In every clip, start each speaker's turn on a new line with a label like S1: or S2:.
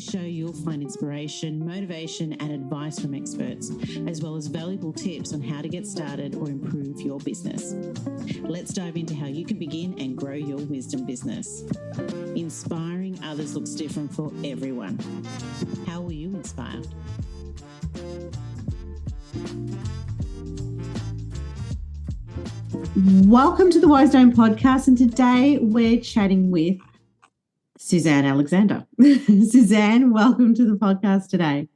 S1: this show, you'll find inspiration, motivation, and advice from experts, as well as valuable tips on how to get started or improve your business. Let's dive into how you can begin and grow your wisdom business. Inspiring others looks different for everyone. How will you inspire? Welcome to the Wisdom Podcast, and today we're chatting with Suzanne Alexander. Suzanne, welcome to the podcast today.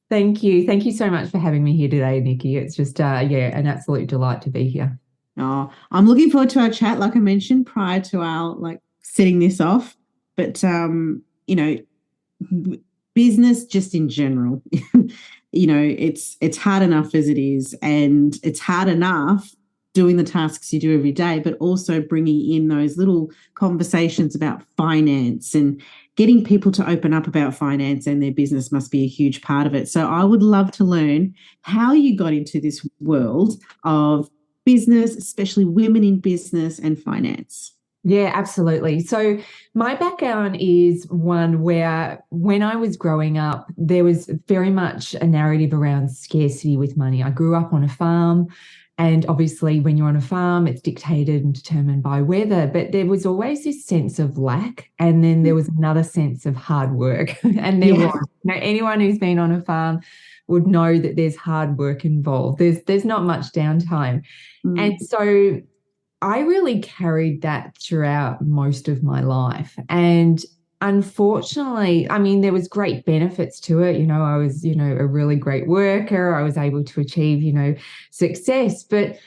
S2: Thank you. Thank you so much for having me here today, Nikki. It's just, an absolute delight to be here.
S1: Oh, I'm looking forward to our chat, like I mentioned, prior to our setting this off. But, business just in general, it's hard enough as it is, and it's hard enough doing the tasks you do every day, but also bringing in those little conversations about finance and getting people to open up about finance and their business must be a huge part of it. So I would love to learn how you got into this world of business, especially women in business and finance.
S2: Yeah, absolutely. So my background is one where when I was growing up, there was very much a narrative around scarcity with money. I grew up on a farm. And obviously, when you're on a farm, it's dictated and determined by weather. But there was always this sense of lack. And then there was another sense of hard work. And there was. Anyone who's been on a farm would know that there's hard work involved. There's not much downtime. And so I really carried that throughout most of my life. And unfortunately, there was great benefits to it. I was, a really great worker. I was able to achieve, success. But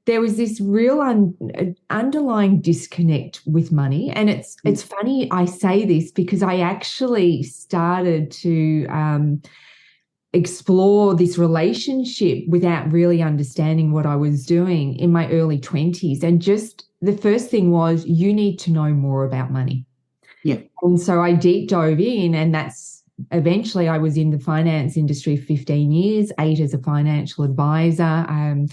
S2: there was this real underlying disconnect with money. And it's funny I say this because I actually started to explore this relationship without really understanding what I was doing in my early 20s. And just the first thing was, you need to know more about money.
S1: Yeah.
S2: And so I deep dove in, and that's eventually I was in the finance industry 15 years, 8 as a financial advisor, 10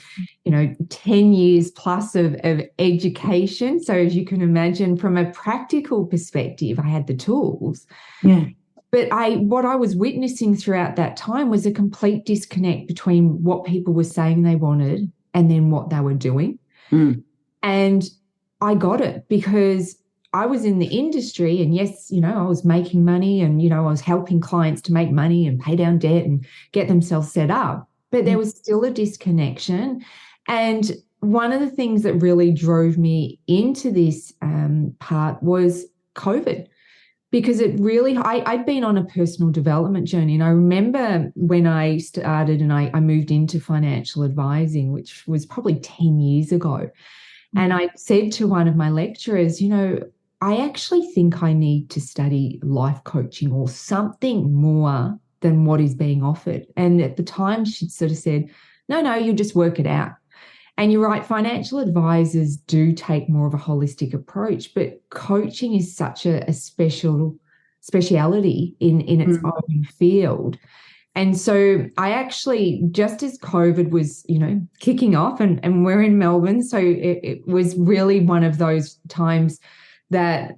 S2: years plus of education. So as you can imagine, from a practical perspective, I had the tools.
S1: Yeah.
S2: But what I was witnessing throughout that time was a complete disconnect between what people were saying they wanted and then what they were doing. And I got it because I was in the industry, and yes, I was making money, and, I was helping clients to make money and pay down debt and get themselves set up. But there was still a disconnection. And one of the things that really drove me into this part was COVID, because it really, I'd been on a personal development journey. And I remember when I started and I moved into financial advising, which was probably 10 years ago. And I said to one of my lecturers, I actually think I need to study life coaching or something more than what is being offered. And at the time, she'd sort of said, no, you just work it out. And you're right, financial advisors do take more of a holistic approach, but coaching is such a speciality in its own field. And so I actually, just as COVID was, kicking off, and we're in Melbourne, so it was really one of those times that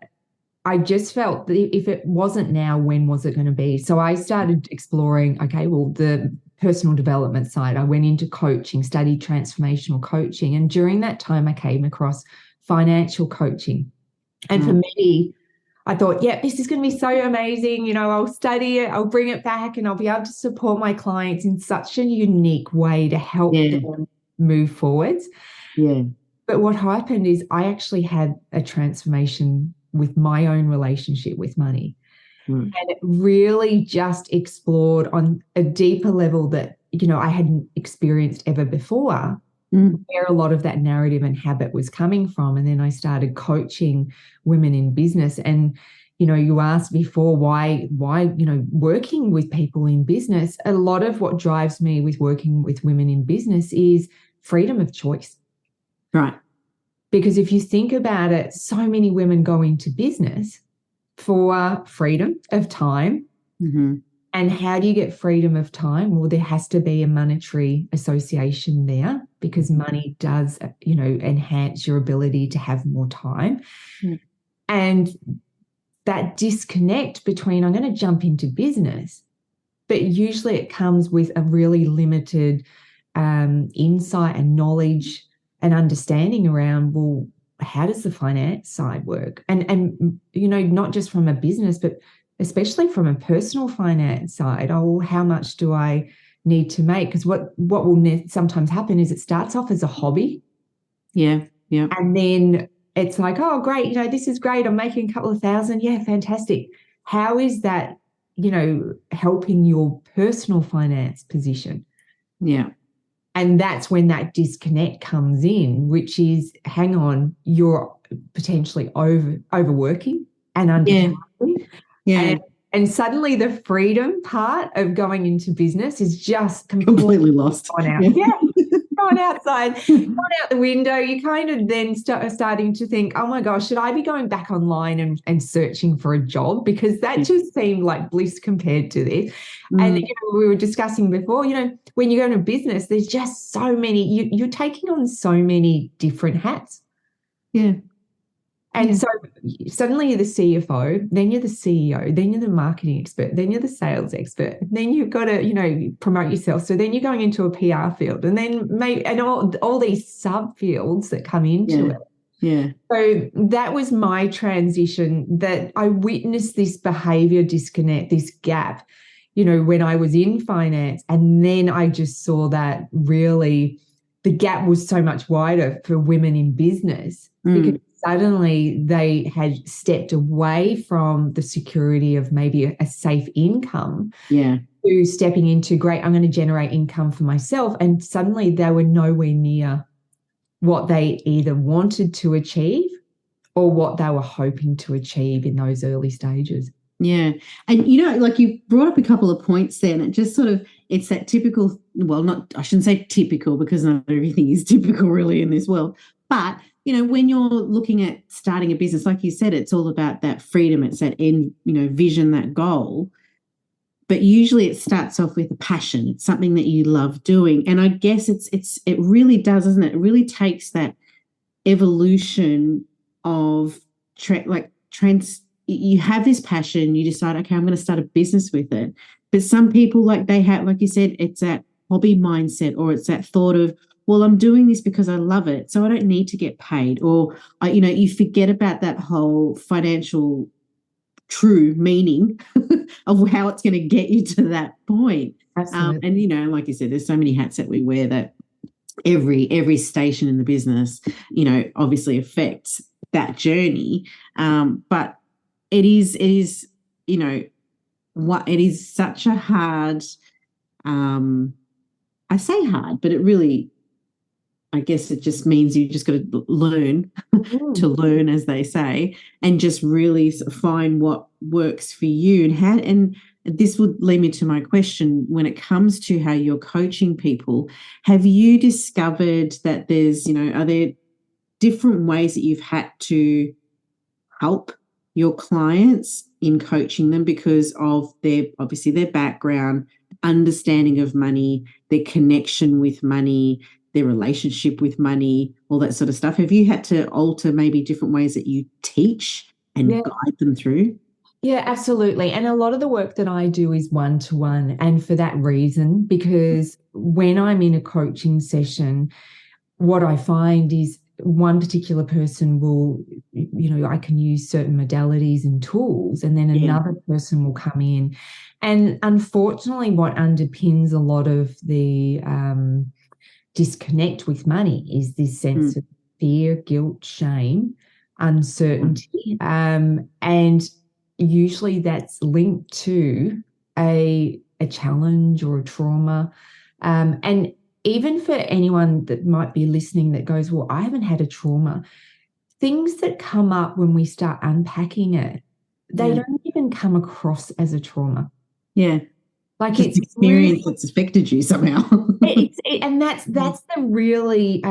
S2: I just felt that if it wasn't now, when was it going to be? So I started exploring, the personal development side. I went into coaching, studied transformational coaching. And during that time, I came across financial coaching. And for me, I thought, this is going to be so amazing. I'll study it, I'll bring it back, and I'll be able to support my clients in such a unique way to help them move forwards.
S1: Yeah.
S2: But what happened is I actually had a transformation with my own relationship with money. And it really just explored on a deeper level that, I hadn't experienced ever before, where a lot of that narrative and habit was coming from. And then I started coaching women in business. And, you asked before why, working with people in business, a lot of what drives me with working with women in business is freedom of choice.
S1: Right.
S2: Because if you think about it, so many women go into business for freedom of time. And how do you get freedom of time? Well, there has to be a monetary association there, because money does, enhance your ability to have more time. And that disconnect between I'm going to jump into business, but usually it comes with a really limited insight and knowledge and understanding around, well, how does the finance side work? And you know, not just from a business, but especially from a personal finance side. Oh, how much do I need to make? Because what will sometimes happen is it starts off as a hobby.
S1: Yeah. Yeah.
S2: And then it's like, oh, great, you know, this is great. I'm making a couple of thousand. Yeah, fantastic. How is that, you know, helping your personal finance position?
S1: Yeah.
S2: And that's when that disconnect comes in, which is, hang on, you're potentially overworking and undercharging.
S1: Yeah.
S2: And suddenly the freedom part of going into business is just
S1: completely lost.
S2: Gone out. Yeah. Gone outside, gone out the window. You kind of then starting to think, oh my gosh, should I be going back online and searching for a job? Because that just seemed like bliss compared to this. And you know, we were discussing before, you know, when you go into business, there's just so many, you're taking on so many different hats.
S1: Yeah.
S2: And so suddenly you're the CFO, then you're the CEO, then you're the marketing expert, then you're the sales expert, then you've got to, you know, promote yourself. So then you're going into a PR field, and then all these subfields that come into it.
S1: Yeah.
S2: So that was my transition, that I witnessed this behavior disconnect, this gap, you know, when I was in finance. And then I just saw that really the gap was so much wider for women in business, because suddenly they had stepped away from the security of maybe a safe income to stepping into, great, I'm going to generate income for myself. And suddenly they were nowhere near what they either wanted to achieve or what they were hoping to achieve in those early stages.
S1: Yeah. And, you know, like you brought up a couple of points there, and it just sort of, it's that typical, well, not, I shouldn't say typical, because not everything is typical really in this world, but you know, when you're looking at starting a business, like you said, it's all about that freedom. It's that end, you know, vision, that goal. But usually it starts off with a passion. It's something that you love doing. And I guess it really does, doesn't it? It really takes that evolution of you have this passion, you decide, okay, I'm going to start a business with it. But some people, like they have, like you said, it's that hobby mindset, or it's that thought of, well, I'm doing this because I love it, so I don't need to get paid. Or, you know, you forget about that whole financial true meaning of how it's going to get you to that point. And, you know, like you said, there's so many hats that we wear that every station in the business, you know, obviously affects that journey. But it is, you know, it is such a hard, I say hard, but it really, I guess it just means you just got to learn to learn, as they say, and just really find what works for you. And this would lead me to my question: when it comes to how you're coaching people, have you discovered that there's, you know, are there different ways that you've had to help your clients in coaching them because of their background, understanding of money, their connection with money, their relationship with money, all that sort of stuff? Have you had to alter maybe different ways that you teach and guide them through?
S2: Yeah, absolutely. And a lot of the work that I do is one-to-one. And for that reason, because when I'm in a coaching session, what I find is one particular person will, you know, I can use certain modalities and tools, and then another person will come in. And unfortunately, what underpins a lot of the disconnect with money is this sense of fear, guilt, shame, uncertainty. And usually that's linked to a challenge or a trauma. And even for anyone that might be listening that goes, well, I haven't had a trauma, things that come up when we start unpacking it, they don't even come across as a trauma.
S1: Yeah.
S2: Like
S1: it's experience that's affected you somehow.
S2: And that's the really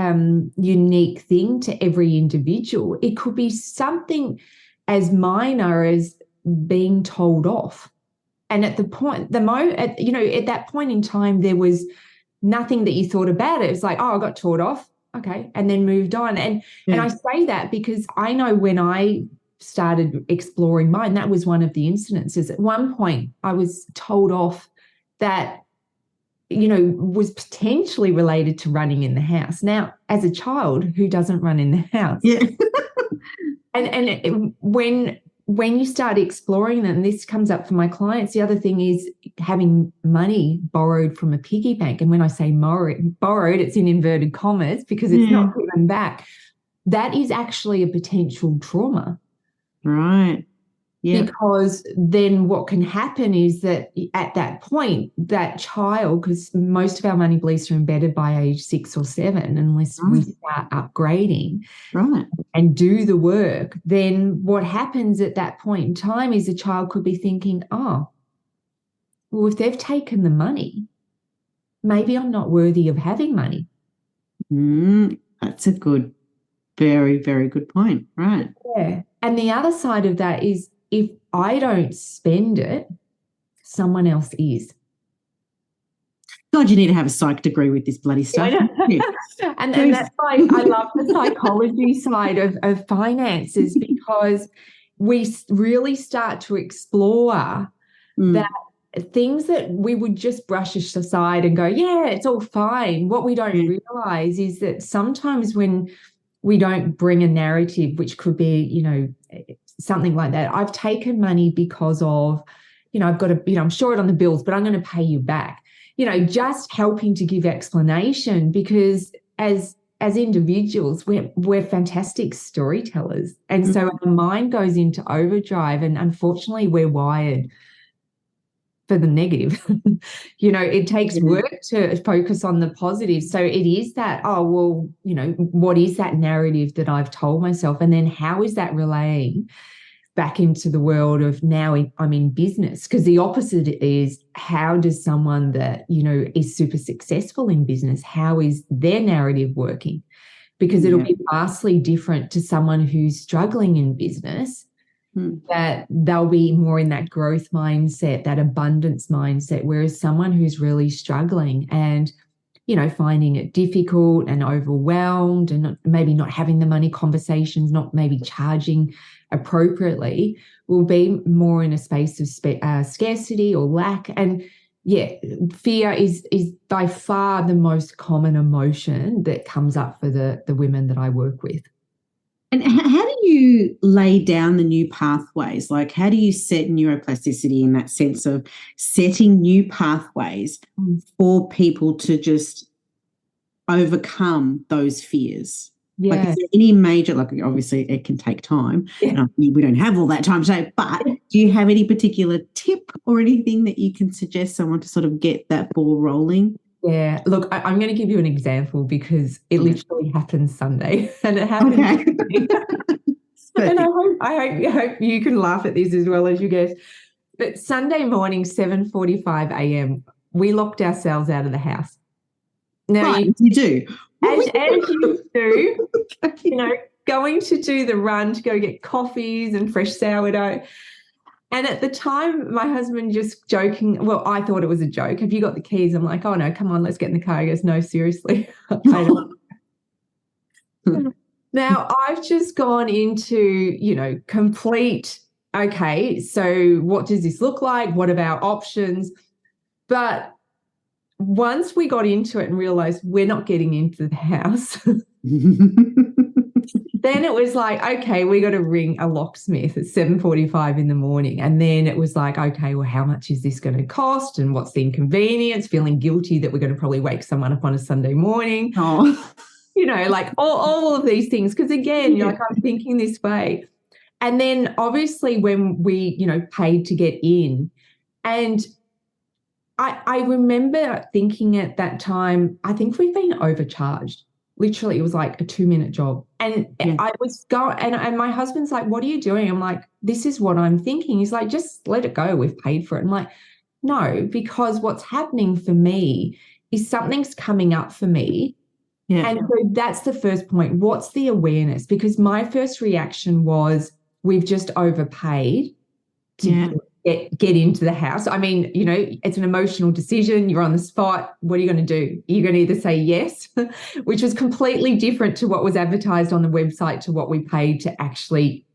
S2: unique thing to every individual. It could be something as minor as being told off. And at that point in time, there was nothing that you thought about it. It was like, oh, I got told off. Okay. And then moved on. And I say that because I know when I started exploring mine, that was one of the incidences. At one point, I was told off that, was potentially related to running in the house. Now, as a child, who doesn't run in the house?
S1: Yeah.
S2: When you start exploring them, and this comes up for my clients, the other thing is having money borrowed from a piggy bank. And when I say borrowed, it's in inverted commas because it's not given back. That is actually a potential trauma.
S1: Right. Yeah.
S2: Because then what can happen is that at that point, that child, because most of our money beliefs are embedded by age 6 or 7, unless we start upgrading and do the work, then what happens at that point in time is the child could be thinking, oh, well, if they've taken the money, maybe I'm not worthy of having money.
S1: That's a good, very, very good point. Right.
S2: Yeah. And the other side of that is, if I don't spend it, someone else is.
S1: God, you need to have a psych degree with this bloody stuff.
S2: And that's why I love the psychology side of finances, because we really start to explore that things that we would just brush aside and go, yeah, it's all fine. What we don't realize is that sometimes when we don't bring a narrative, which could be, something like that. I've taken money because of, I've got to, I'm short on the bills, but I'm going to pay you back. Just helping to give explanation, because as individuals, we're fantastic storytellers. And so our mind goes into overdrive, and unfortunately we're wired for the negative. It takes work to focus on the positive. So it is that, what is that narrative that I've told myself? And then how is that relaying back into the world of now I'm in business? Because the opposite is, how does someone that, is super successful in business, how is their narrative working? Because it'll be vastly different to someone who's struggling in business. That they'll be more in that growth mindset, that abundance mindset, whereas someone who's really struggling and, finding it difficult and overwhelmed and maybe not having the money conversations, not maybe charging appropriately, will be more in a space of scarcity or lack. And fear is by far the most common emotion that comes up for the women that I work with.
S1: And how do you lay down the new pathways? Like, how do you set neuroplasticity in that sense of setting new pathways for people to just overcome those fears?
S2: Yeah.
S1: Like, is there any major, obviously it can take time. And we don't have all that time today, but do you have any particular tip or anything that you can suggest someone to sort of get that ball rolling?
S2: Yeah, look, I'm going to give you an example because it literally happened Sunday, and it happened. Okay. And I hope you can laugh at this as well as you guess. But Sunday morning, 7:45 a.m., we locked ourselves out of the house. Now
S1: you do,
S2: as you do, going to do the run to go get coffees and fresh sourdough. And at the time, my husband just joking, well, I thought it was a joke. Have you got the keys? I'm like, oh, no, come on, let's get in the car. He goes, no, seriously. Now, I've just gone into, complete, okay, so what does this look like? What are our options? But once we got into it and realised we're not getting into the house, then it was like, okay, we got to ring a locksmith at 7:45 in the morning. And then it was like, okay, well, how much is this going to cost? And what's the inconvenience? Feeling guilty that we're going to probably wake someone up on a Sunday morning.
S1: Oh.
S2: Like all of these things. Because again, I'm thinking this way. And then obviously when we, paid to get in, and I remember thinking at that time, I think we've been overcharged. Literally, it was like a 2-minute job. And I was going, and my husband's like, what are you doing? I'm like, this is what I'm thinking. He's like, just let it go. We've paid for it. I'm like, no, because what's happening for me is something's coming up for me. Yeah. And so that's the first point. What's the awareness? Because my first reaction was, we've just overpaid to get into the house. I mean, it's an emotional decision. You're on the spot. What are you going to do? You're going to either say yes, which was completely different to what was advertised on the website, to what we paid to actually,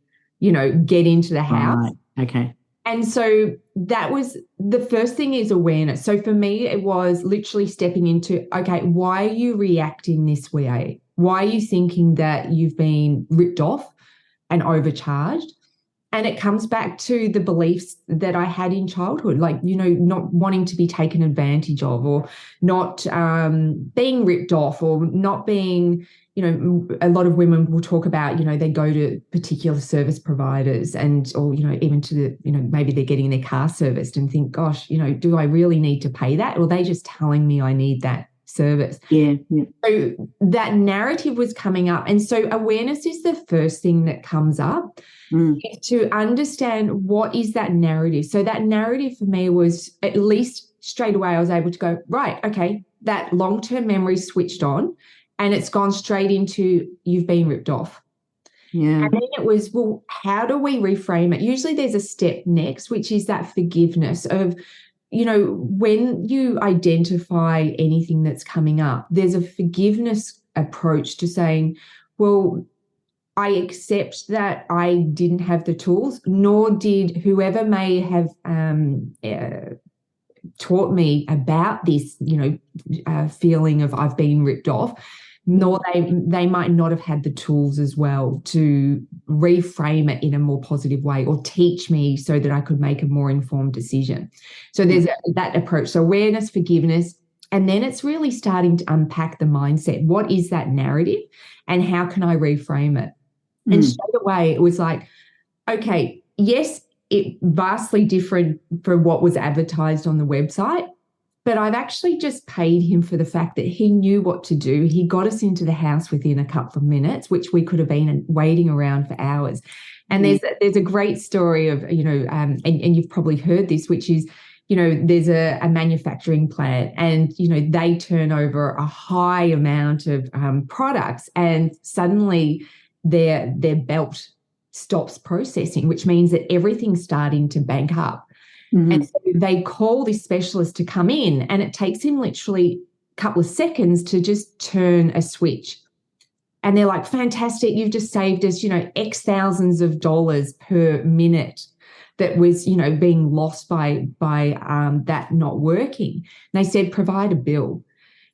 S2: get into the house.
S1: Right. Okay.
S2: And so that was the first thing, is awareness. So for me, it was literally stepping into, okay, why are you reacting this way? Why are you thinking that you've been ripped off and overcharged? And it comes back to the beliefs that I had in childhood, like, not wanting to be taken advantage of, or not being ripped off, or not being, a lot of women will talk about, they go to particular service providers or, even to the, maybe they're getting their car serviced and think, gosh, do I really need to pay that? Or are they just telling me I need that service?
S1: Yeah.
S2: So that narrative was coming up. And so awareness is the first thing that comes up. To understand what is that narrative. So that narrative for me was, at least straight away, I was able to go, right, okay, that long-term memory switched on and it's gone straight into, you've been ripped off.
S1: Yeah.
S2: And then it was, well, how do we reframe it? Usually there's a step next, which is that forgiveness of, when you identify anything that's coming up, there's a forgiveness approach to saying, well, I accept that I didn't have the tools, nor did whoever may have taught me about this, feeling of I've been ripped off, nor they might not have had the tools as well to reframe it in a more positive way, or teach me so that I could make a more informed decision. So there's that approach. So awareness, forgiveness, and then it's really starting to unpack the mindset. What is that narrative and how can I reframe it? And straight away, it was like, okay, yes, it vastly different from what was advertised on the website, but I've actually just paid him for the fact that he knew what to do. He got us into the house within a couple of minutes, which we could have been waiting around for hours. And there's a great story of, and you've probably heard this, which is, there's a manufacturing plant and, they turn over a high amount of products, and suddenly their belt stops processing, which means that everything's starting to bank up. And so they call this specialist to come in, and it takes him literally a couple of seconds to just turn a switch. And they're like, fantastic, you've just saved us, X thousands of dollars per minute that was, being lost by that not working. And they said, provide a bill,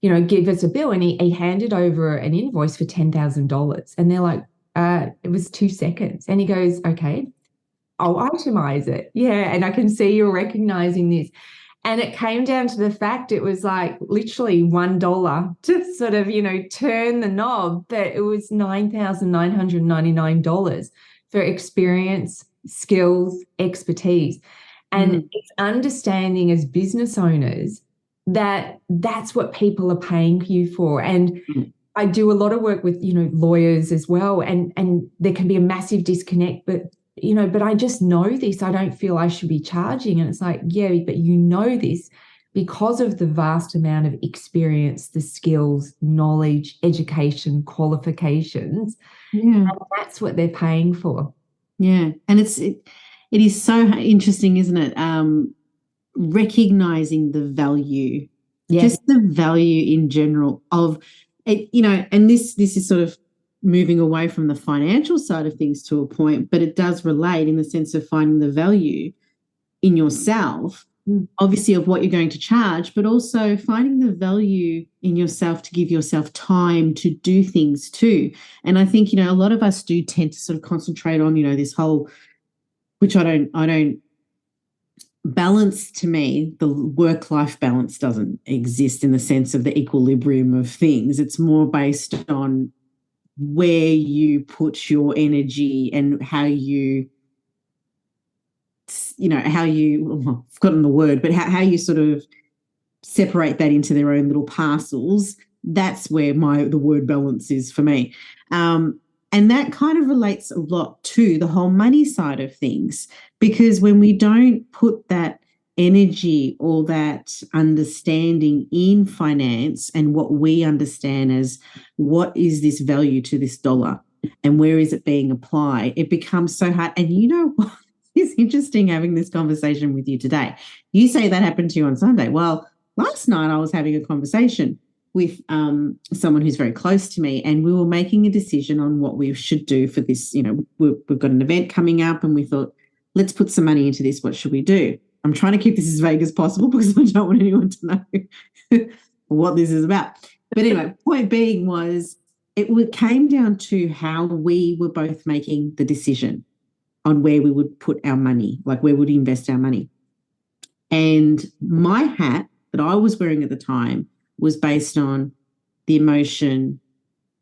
S2: give us a bill. And he handed over an invoice for $10,000. And they're like, it was 2 seconds. And he goes, okay, I'll itemize it. Yeah. And I can see you're recognizing this. And it came down to the fact it was like literally $1 to sort of, turn the knob, but it was $9,999 for experience, skills, expertise. And it's understanding as business owners that that's what people are paying you for. And I do a lot of work with, lawyers as well, and there can be a massive disconnect, but I just know this. I don't feel I should be charging. And it's like, yeah, but this because of the vast amount of experience, the skills, knowledge, education, qualifications. Yeah. And that's what they're paying for.
S1: Yeah. And it is so interesting, isn't it? Recognizing the value, just the value in general of it, and this is sort of moving away from the financial side of things to a point, but it does relate in the sense of finding the value in yourself, obviously of what you're going to charge, but also finding the value in yourself to give yourself time to do things too. And I think, a lot of us do tend to sort of concentrate on, this whole, which I don't balance. To me, the work-life balance doesn't exist in the sense of the equilibrium of things. It's more based on where you put your energy and how you I've forgotten the word, but how you sort of separate that into their own little parcels. That's where the word balance is for me. And that kind of relates a lot to the whole money side of things, because when we don't put that energy or that understanding in finance and what we understand as what is this value to this dollar and where is it being applied, it becomes so hard. And you know what? It's interesting having this conversation with you today. You say that happened to you on Sunday. Well, last night I was having a conversation with someone who's very close to me, and we were making a decision on what we should do for this. You know, we've got an event coming up, and we thought, let's put some money into this. What should we do? I'm trying to keep this as vague as possible because I don't want anyone to know what this is about. But anyway, point being was it came down to how we were both making the decision on where we would put our money, like where would we invest our money. And my hat that I was wearing at the time was based on the emotion,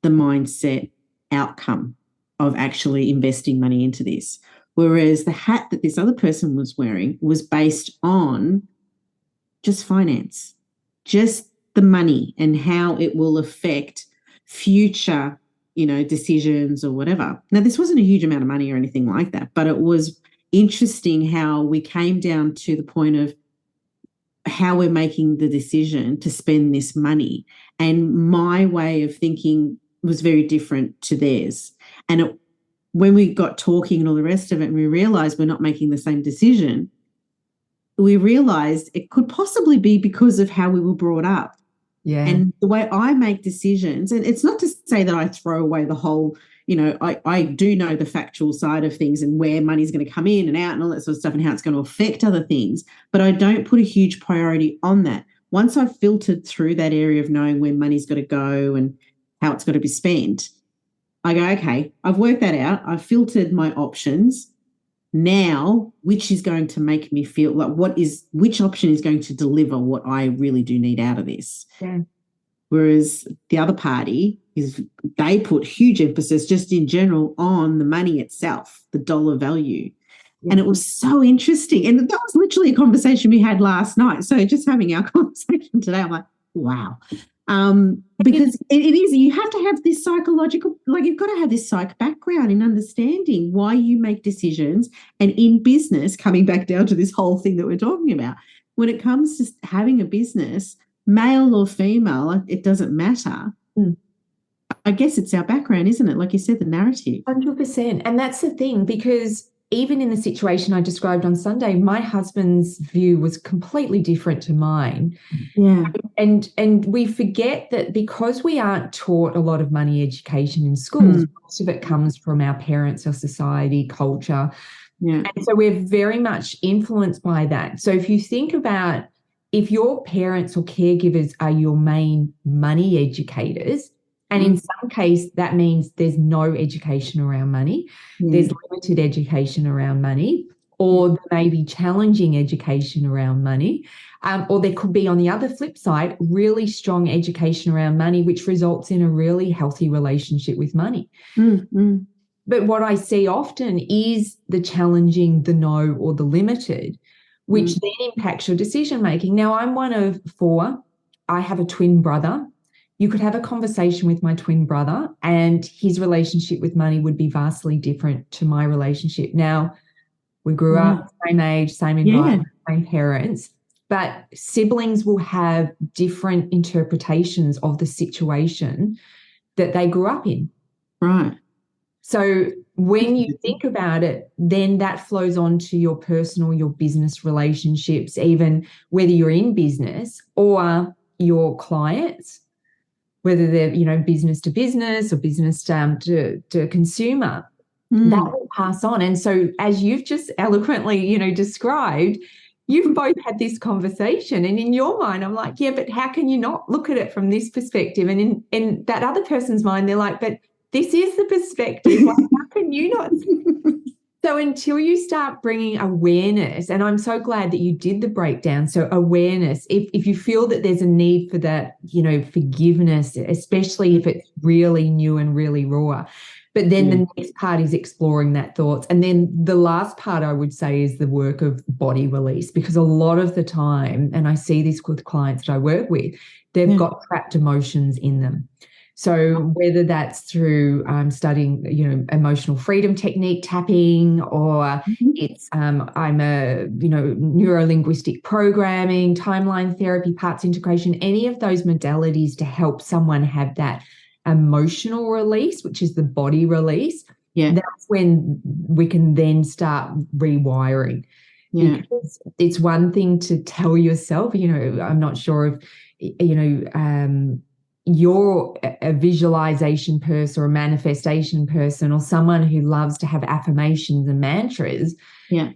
S1: the mindset, outcome of actually investing money into this. Whereas the hat that this other person was wearing was based on just finance, just the money and how it will affect future, you know, decisions or whatever. Now, this wasn't a huge amount of money or anything like that, but it was interesting how we came down to the point of how we're making the decision to spend this money. And my way of thinking was very different to theirs. And when we got talking and all the rest of it, and we realized we're not making the same decision, we realized it could possibly be because of how we were brought up.
S2: Yeah.
S1: And the way I make decisions, and it's not to say that I throw away the whole, you know, I do know the factual side of things and where money's going to come in and out and all that sort of stuff and how it's going to affect other things, but I don't put a huge priority on that. Once I've filtered through that area of knowing where money's got to go and how it's got to be spent, I go, okay, I've worked that out. I've filtered my options. Now, which is going to make me feel like which option is going to deliver what I really do need out of this?
S2: Yeah.
S1: Whereas the other party they put huge emphasis just in general on the money itself, the dollar value. Yeah. And it was so interesting. And that was literally a conversation we had last night. So just having our conversation today, I'm like, wow. Because it is, you have to have this psychological, like you've got to have this psych background in understanding why you make decisions. And in business, coming back down to this whole thing that we're talking about, when it comes to having a business, male or female, it doesn't matter. I guess it's our background, isn't it? Like you said, the narrative.
S2: 100%. And that's the thing, because even in the situation I described on Sunday, my husband's view was completely different to mine.
S1: Yeah.
S2: And we forget that because we aren't taught a lot of money education in schools, most of it comes from our parents, our society, culture.
S1: Yeah.
S2: And so we're very much influenced by that. So if you think about if your parents or caregivers are your main money educators, and in some case, that means there's no education around money. There's limited education around money, or there may be challenging education around money. Or there could be, on the other flip side, really strong education around money, which results in a really healthy relationship with money. But what I see often is the challenging, the no, or the limited, which then impacts your decision-making. Now, I'm one of 4. I have a twin brother. You could have a conversation with my twin brother and his relationship with money would be vastly different to my relationship. Now, we grew up, same age, same environment, same parents, but siblings will have different interpretations of the situation that they grew up in.
S1: Right.
S2: So when you think about it, then that flows on to your personal, your business relationships, even whether you're in business or your clients, whether they're, you know, business to business or business to consumer, that will pass on. And so as you've just eloquently, you know, described, you've both had this conversation. And in your mind, I'm like, yeah, but how can you not look at it from this perspective? And in that other person's mind, they're like, but this is the perspective. Like, how can you not? So until you start bringing awareness, and I'm so glad that you did the breakdown. So awareness, if you feel that there's a need for that, you know, forgiveness, especially if it's really new and really raw. But then the next part is exploring that thoughts. And then the last part I would say is the work of body release, because a lot of the time, and I see this with clients that I work with, they've got trapped emotions in them. So whether that's through studying, you know, emotional freedom technique, tapping, or it's I'm a, you know, neuro-linguistic programming, timeline therapy, parts integration, any of those modalities to help someone have that emotional release, which is the body release. Yeah, that's when we can then start rewiring. Yeah, because it's one thing to tell yourself, you know, I'm not sure if, you know, you're a visualization person or a manifestation person or someone who loves to have affirmations and mantras,
S1: Yeah.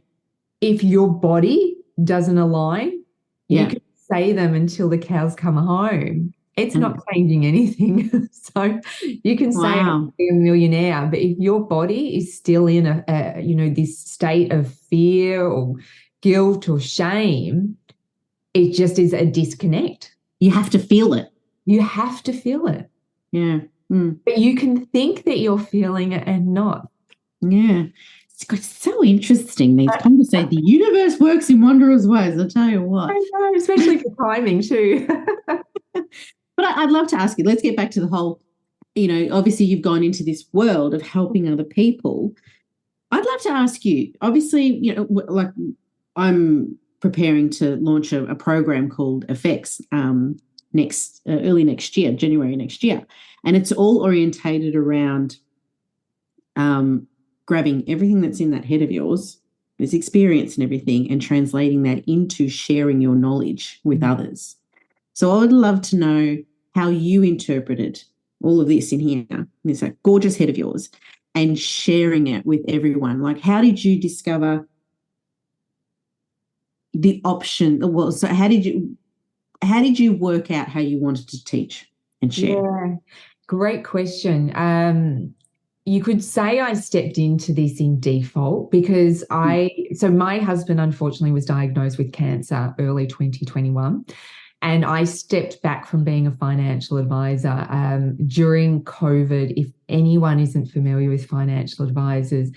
S2: if your body doesn't align, you can say them until the cows come home. It's not changing anything. So you can say I'm a millionaire, but if your body is still in this state of fear or guilt or shame, it just is a disconnect.
S1: You have to feel it.
S2: You have to feel it.
S1: Yeah.
S2: But you can think that you're feeling it and not.
S1: Yeah. It's so interesting, these conversations. The universe works in wondrous ways, I'll tell you what.
S2: I know, especially for timing too.
S1: But I'd love to ask you, let's get back to the whole, obviously you've gone into this world of helping other people. I'd love to ask you, obviously, like I'm preparing to launch a program called Effects early next year, January next year. And it's all orientated around grabbing everything that's in that head of yours, this experience and everything, and translating that into sharing your knowledge with others. So I would love to know how you interpreted all of this in here, this gorgeous head of yours, and sharing it with everyone. Like, how did you discover the option? Well, so how did you work out how you wanted to teach and share?
S2: Yeah, great question. You could say I stepped into this in default because my husband unfortunately was diagnosed with cancer early 2021. And I stepped back from being a financial advisor during COVID. If anyone isn't familiar with financial advisors,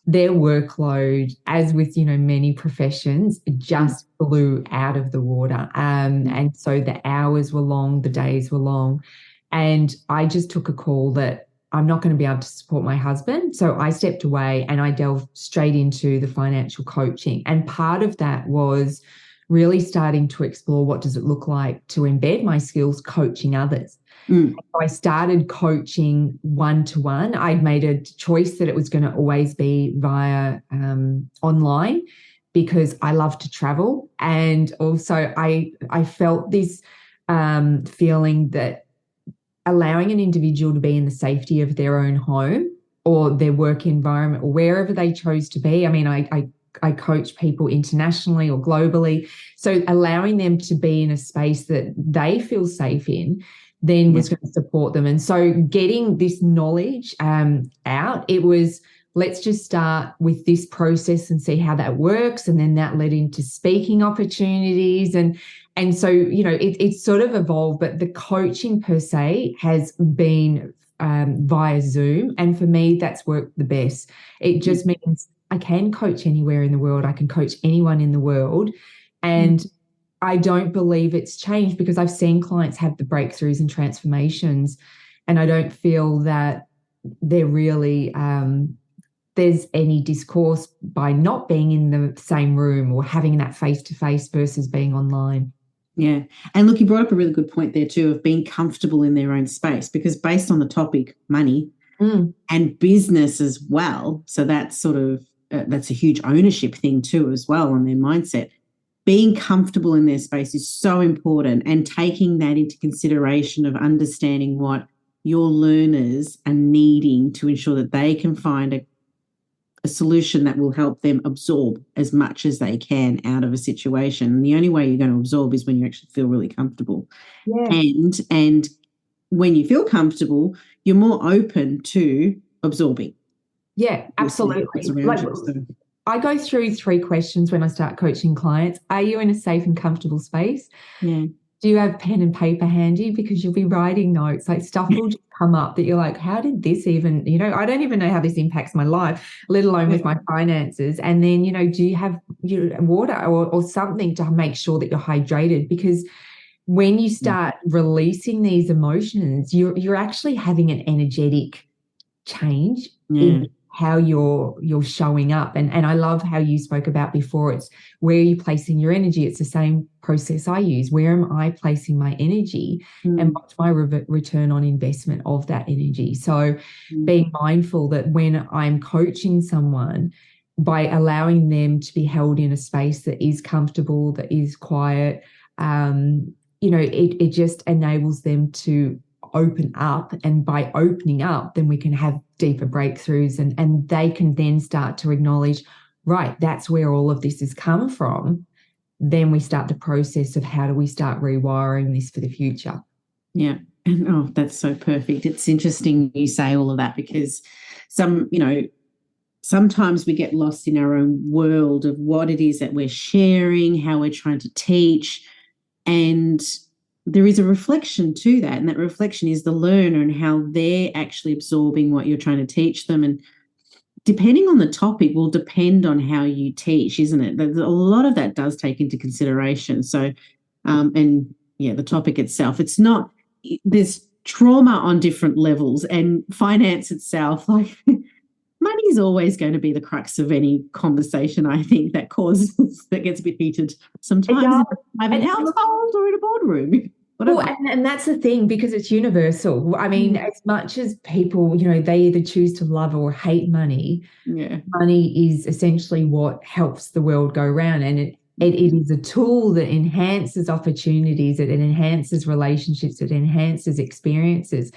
S2: their workload, as with many professions, just blew out of the water. And so the hours were long, the days were long. And I just took a call that I'm not going to be able to support my husband. So I stepped away and I delved straight into the financial coaching. And part of that was really starting to explore what does it look like to embed my skills coaching others. So I started coaching one-to-one. I'd made a choice that it was going to always be via online because I love to travel. And also I felt this feeling that allowing an individual to be in the safety of their own home or their work environment or wherever they chose to be. I mean, I coach people internationally or globally. So allowing them to be in a space that they feel safe in then was going to support them. And so getting this knowledge out, it was, let's just start with this process and see how that works. And then that led into speaking opportunities. And so, it's sort of evolved, but the coaching per se has been via Zoom. And for me, that's worked the best. It just means I can coach anywhere in the world. I can coach anyone in the world. And I don't believe it's changed because I've seen clients have the breakthroughs and transformations. And I don't feel that they're really there's any discourse by not being in the same room or having that face-to-face versus being online.
S1: Yeah. And look, you brought up a really good point there too of being comfortable in their own space, because based on the topic, money and business as well. So that's sort of, that's a huge ownership thing too as well on their mindset. Being comfortable in their space is so important, and taking that into consideration of understanding what your learners are needing to ensure that they can find a solution that will help them absorb as much as they can out of a situation. And the only way you're going to absorb is when you actually feel really comfortable. Yeah. And when you feel comfortable, you're more open to absorbing.
S2: Yeah, absolutely. I go through 3 questions when I start coaching clients. Are you in a safe and comfortable space?
S1: Yeah.
S2: Do you have pen and paper handy? Because you'll be writing notes, like stuff will just come up that you're like, how did this even, I don't even know how this impacts my life, let alone with my finances. And then, do you have water or something to make sure that you're hydrated? Because when you start releasing these emotions, you're actually having an energetic change in how you're showing up. And I love how you spoke about before, it's where are you placing your energy? It's the same process I use. Where am I placing my energy and what's my return on investment of that energy? So being mindful that when I'm coaching someone, by allowing them to be held in a space that is comfortable, that is quiet, it just enables them to open up, and by opening up, then we can have deeper breakthroughs, and they can then start to acknowledge, right, that's where all of this has come from. Then we start the process of how do we start rewiring this for the future.
S1: Yeah. And oh, that's so perfect. It's interesting you say all of that, because sometimes we get lost in our own world of what it is that we're sharing, how we're trying to teach, and there is a reflection to that, and that reflection is the learner and how they're actually absorbing what you're trying to teach them. And depending on the topic will depend on how you teach, isn't it? A lot of that does take into consideration. So, the topic itself, it's not, there's trauma on different levels, and finance itself, like money is always going to be the crux of any conversation, I think, that gets a bit heated sometimes in a private household or in a boardroom.
S2: Well, and that's the thing, because it's universal. I mean, as much as people, they either choose to love or hate money, money is essentially what helps the world go round. And it is a tool that enhances opportunities, it enhances relationships, it enhances experiences.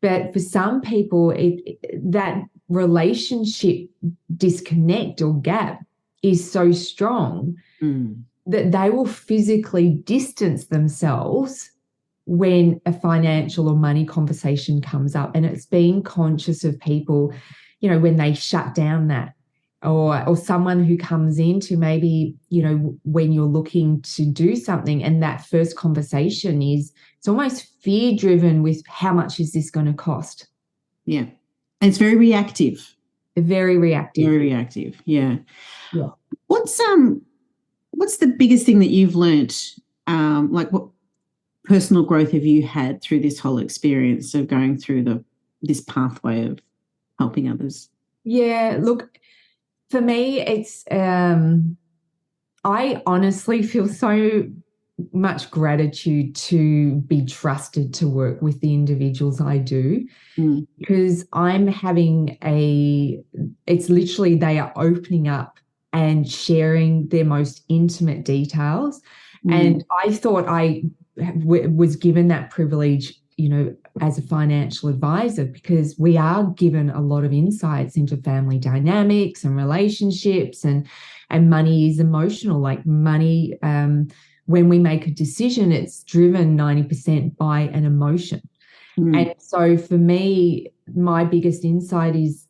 S2: But for some people, that relationship disconnect or gap is so strong that they will physically distance themselves when a financial or money conversation comes up. And it's being conscious of people, when they shut down that, or someone who comes into maybe, when you're looking to do something, and that first conversation it's almost fear-driven with how much is this going to cost?
S1: Yeah. And it's very reactive.
S2: Very reactive.
S1: Very reactive, yeah.
S2: Yeah.
S1: What's the biggest thing that you've learnt, what personal growth have you had through this whole experience of going through this pathway of helping others?
S2: Yeah, look, for me, it's I honestly feel so much gratitude to be trusted to work with the individuals I do, because I'm having it's literally they are opening up and sharing their most intimate details. And I thought I was given that privilege, as a financial advisor, because we are given a lot of insights into family dynamics and relationships, and money is emotional. Like money, when we make a decision, it's driven 90% by an emotion. And so for me, my biggest insight is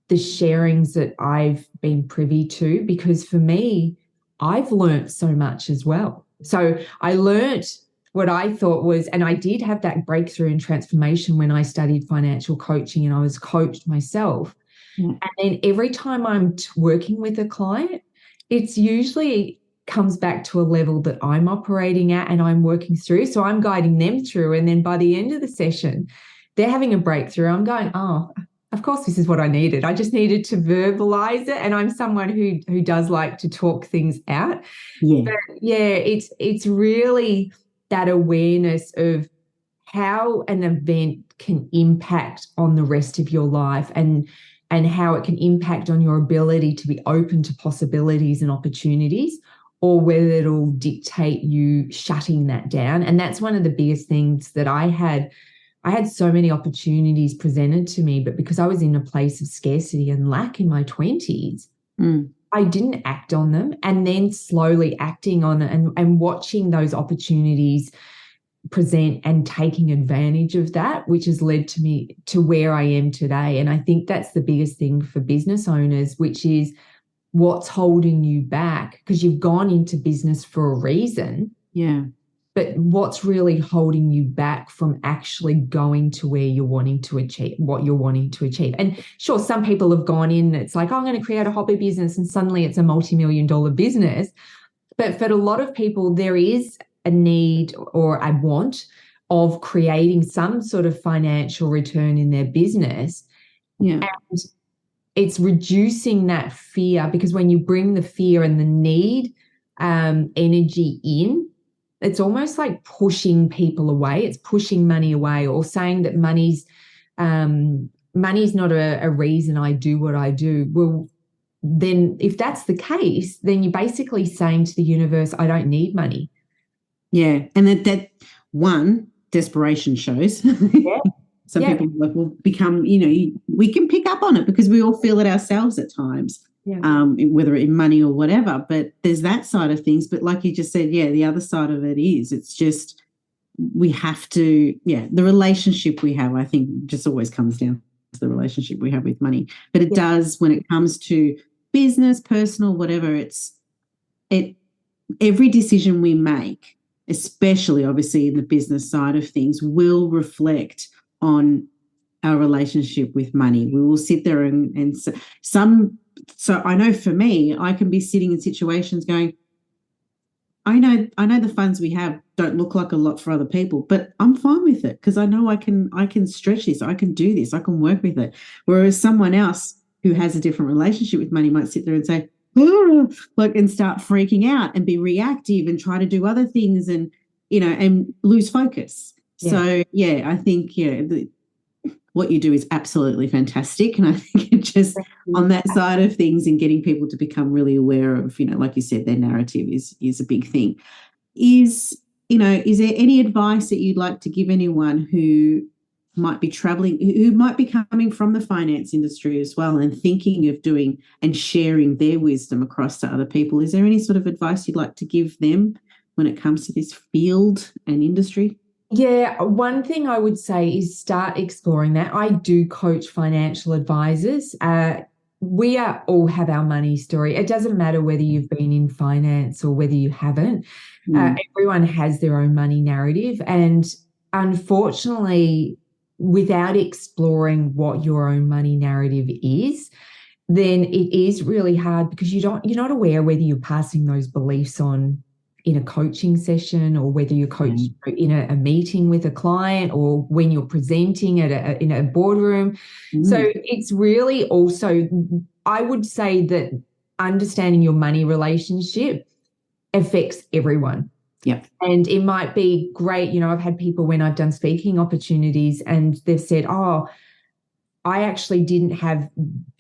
S2: the sharings that I've been privy to, because for me, I've learnt so much as well. So I learnt what I thought was, and I did have that breakthrough and transformation when I studied financial coaching and I was coached myself. And then every time I'm working with a client, it's usually comes back to a level that I'm operating at and I'm working through. So I'm guiding them through. And then by the end of the session, they're having a breakthrough. I'm going, oh, of course, this is what I needed. I just needed to verbalize it. And I'm someone who does like to talk things out.
S1: Yeah.
S2: But yeah, it's really that awareness of how an event can impact on the rest of your life, and how it can impact on your ability to be open to possibilities and opportunities, or whether it'll dictate you shutting that down. And that's one of the biggest things that I had so many opportunities presented to me, but because I was in a place of scarcity and lack in my 20s, I didn't act on them, and then slowly acting on it and watching those opportunities present and taking advantage of that, which has led to me to where I am today. And I think that's the biggest thing for business owners, which is what's holding you back, because you've gone into business for a reason.
S1: Yeah.
S2: But what's really holding you back from actually going to where you're wanting to achieve, what you're wanting to achieve? And sure, some people have gone in, it's like, oh, I'm going to create a hobby business, and suddenly it's a multi-million-dollar business. But for a lot of people, there is a need or a want of creating some sort of financial return in their business.
S1: Yeah.
S2: And it's reducing that fear, because when you bring the fear and the need energy in, it's almost like pushing people away. It's pushing money away, or saying that money's not a reason I do what I do. Well, then if that's the case, then you're basically saying to the universe, I don't need money.
S1: Yeah. And that one, desperation shows.
S2: Yeah.
S1: Some
S2: Yeah.
S1: people will become, we can pick up on it because we all feel it ourselves at times,
S2: Yeah.
S1: Whether in money or whatever. But there's that side of things. But like you just said, the other side of it is it's just we have to, the relationship we have, I think, just always comes down to the relationship we have with money. But it does when it comes to business, personal, whatever, every decision we make, especially obviously in the business side of things, will reflect on our relationship with money. We will sit there and so I know for me, I can be sitting in situations going, I know the funds we have don't look like a lot for other people, but I'm fine with it because I know I can stretch this, I can do this, I can work with it. Whereas someone else who has a different relationship with money might sit there and say, and start freaking out and be reactive and try to do other things and lose focus. Yeah. So I think what you do is absolutely fantastic, and I think it just on that side of things and getting people to become really aware of like you said, their narrative is a big thing. Is there any advice that you'd like to give anyone who might be traveling, who might be coming from the finance industry as well and thinking of doing and sharing their wisdom across to other people? Is there any sort of advice you'd like to give them when it comes to this field and industry?
S2: Yeah, one thing I would say is start exploring that. I do coach financial advisors. We all have our money story. It doesn't matter whether you've been in finance or whether you haven't. Everyone has their own money narrative. And unfortunately, without exploring what your own money narrative is, then it is really hard because you're not aware whether you're passing those beliefs on in a coaching session or whether you're coaching in a meeting with a client or when you're presenting in a boardroom. So it's really also, I would say that understanding your money relationship affects everyone.
S1: Yeah.
S2: And it might be great. I've had people when I've done speaking opportunities and they've said, oh, I actually didn't have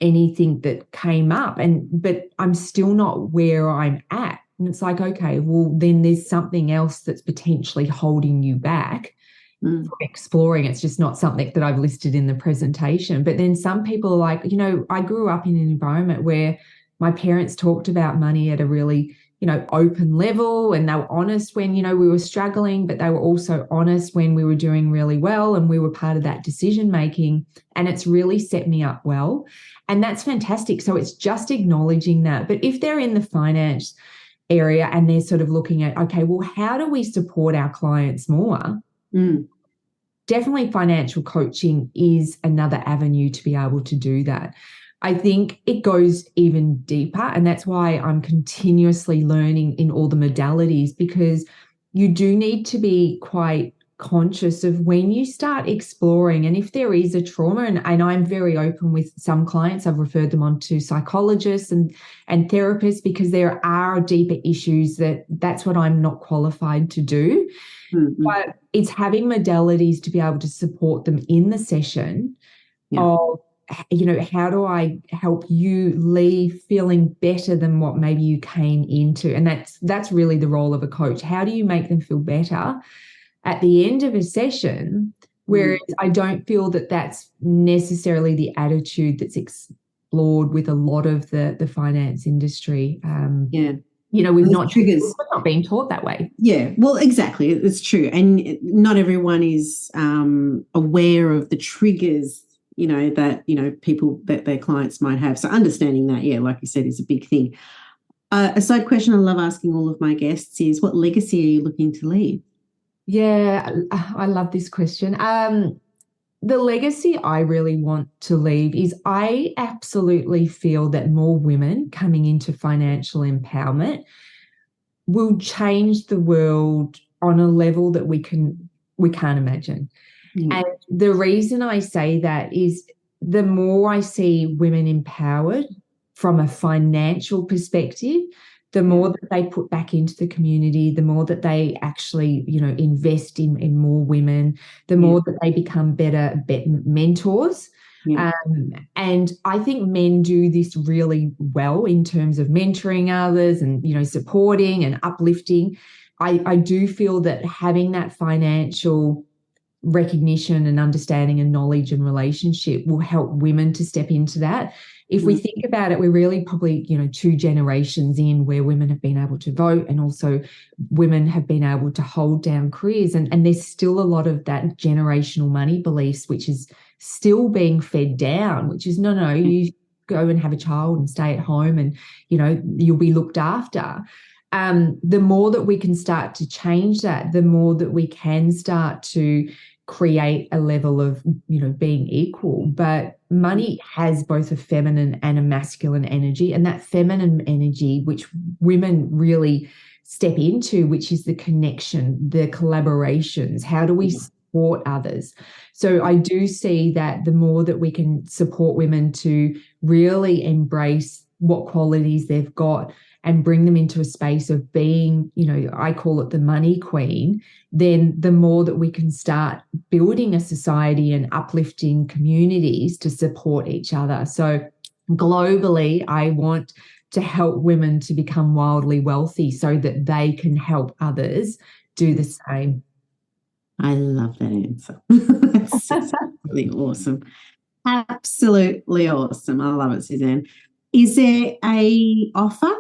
S2: anything that came up but I'm still not where I'm at. And it's like, okay, well, then there's something else that's potentially holding you back from exploring. It's just not something that I've listed in the presentation. But then some people are like, I grew up in an environment where my parents talked about money at a really, open level, and they were honest when, we were struggling, but they were also honest when we were doing really well and we were part of that decision making. And it's really set me up well. And that's fantastic. So it's just acknowledging that. But if they're in the finance area and they're sort of looking at, okay, well, how do we support our clients more? Definitely financial coaching is another avenue to be able to do that. I think it goes even deeper, and that's why I'm continuously learning in all the modalities, because you do need to be quite conscious of when you start exploring, and if there is a trauma, and I'm very open with some clients, I've referred them on to psychologists and therapists because there are deeper issues that's what I'm not qualified to do. But it's having modalities to be able to support them in the session of, how do I help you leave feeling better than what maybe you came into? And that's really the role of a coach. How do you make them feel better at the end of a session? Whereas I don't feel that that's necessarily the attitude that's explored with a lot of the finance industry. We've not been taught that way.
S1: Yeah, well, exactly. It's true. And not everyone is aware of the triggers, that, people, that their clients might have. So understanding that, like you said, is a big thing. A side question I love asking all of my guests is, what legacy are you looking to leave?
S2: Yeah, I love this question. The legacy I really want to leave is I absolutely feel that more women coming into financial empowerment will change the world on a level that we can't imagine. And the reason I say that is the more I see women empowered from a financial perspective, the more that they put back into the community, the more that they actually, invest in more women, the more that they become better mentors. And I think men do this really well in terms of mentoring others and, supporting and uplifting. I do feel that having that financial recognition and understanding and knowledge and relationship will help women to step into that. If we think about it, we're really probably, 2 generations in where women have been able to vote, and also women have been able to hold down careers. And there's still a lot of that generational money beliefs, which is still being fed down, which is, no, you go and have a child and stay at home and, you'll be looked after. The more that we can start to change that, the more that we can start to create a level of, being equal. But money has both a feminine and a masculine energy, and that feminine energy, which women really step into, which is the connection, the collaborations. How do we support others? So I do see that the more that we can support women to really embrace what qualities they've got and bring them into a space of being, I call it the money queen, then the more that we can start building a society and uplifting communities to support each other. So globally, I want to help women to become wildly wealthy so that they can help others do the same.
S1: I love that answer. That's really awesome. Absolutely awesome. I love it, Suzanne. Is there a offer,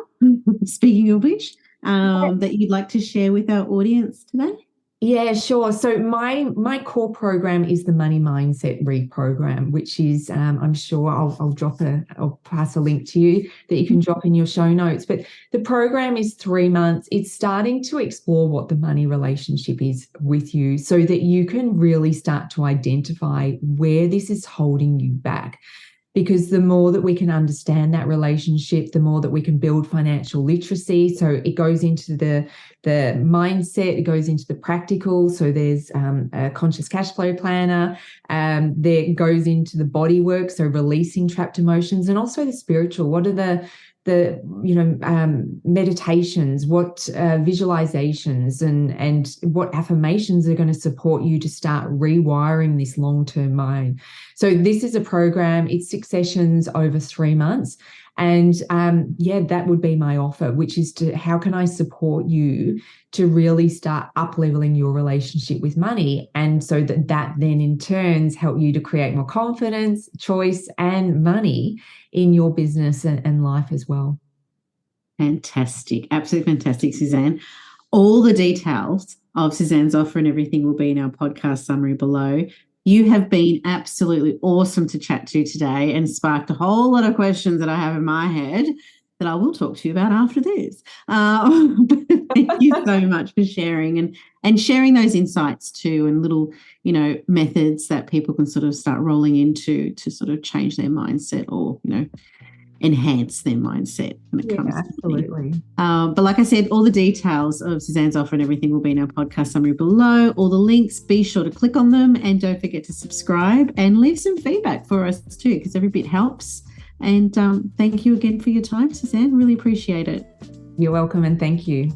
S1: speaking of which, that you'd like to share with our audience today?
S2: Yeah, sure. So my core program is the Money Mindset Reprogram, which is, I'm sure I'll pass a link to you that you can drop in your show notes. But the program is 3 months. It's starting to explore what the money relationship is with you so that you can really start to identify where this is holding you back. Because the more that we can understand that relationship, the more that we can build financial literacy. So it goes into the mindset, it goes into the practical. So there's a conscious cash flow planner. There goes into the body work, so releasing trapped emotions, and also the spiritual. What are the meditations, what visualizations and what affirmations are going to support you to start rewiring this long-term mind. So this is a program, it's 6 sessions over 3 months. And that would be my offer, which is how can I support you to really start up-leveling your relationship with money? And so that then in turns help you to create more confidence, choice, and money in your business and life as well.
S1: Fantastic. Absolutely fantastic, Suzanne. All the details of Suzanne's offer and everything will be in our podcast summary below. You have been absolutely awesome to chat to today and sparked a whole lot of questions that I have in my head that I will talk to you about after this. Thank you so much for sharing and sharing those insights too, and little, methods that people can sort of start rolling into to sort of change their mindset or, enhance their mindset when it comes to money. But like I said, all the details of Suzanne's offer and everything will be in our podcast summary below. All the links, be sure to click on them, and don't forget to subscribe and leave some feedback for us too, because every bit helps. And thank you again for your time, Suzanne. Really appreciate it.
S2: You're welcome, and thank you.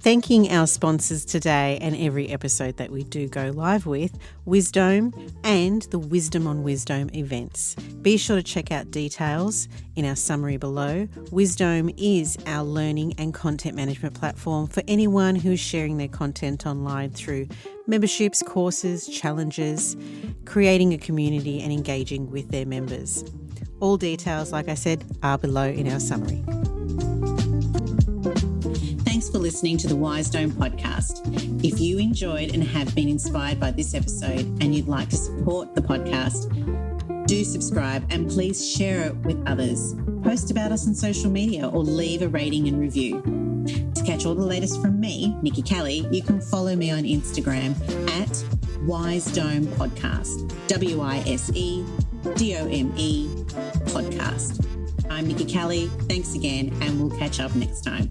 S3: Thanking our sponsors today and every episode that we do go live with, Wisdom and the Wisdom on Wisdom events. Be sure to check out details in our summary below. Wisdom is our learning and content management platform for anyone who's sharing their content online through memberships, courses, challenges, creating a community and engaging with their members. All details, like I said, are below in our summary.
S4: Thanks for listening to the Wise Dome podcast. If you enjoyed and have been inspired by this episode and you'd like to support the podcast, do subscribe and please share it with others. Post about us on social media or leave a rating and review. To catch all the latest from me, Nikki Kelly, you can follow me on Instagram at Wise Dome Podcast, WISEDOME podcast. I'm Nikki Kelly. Thanks again, and we'll catch up next time.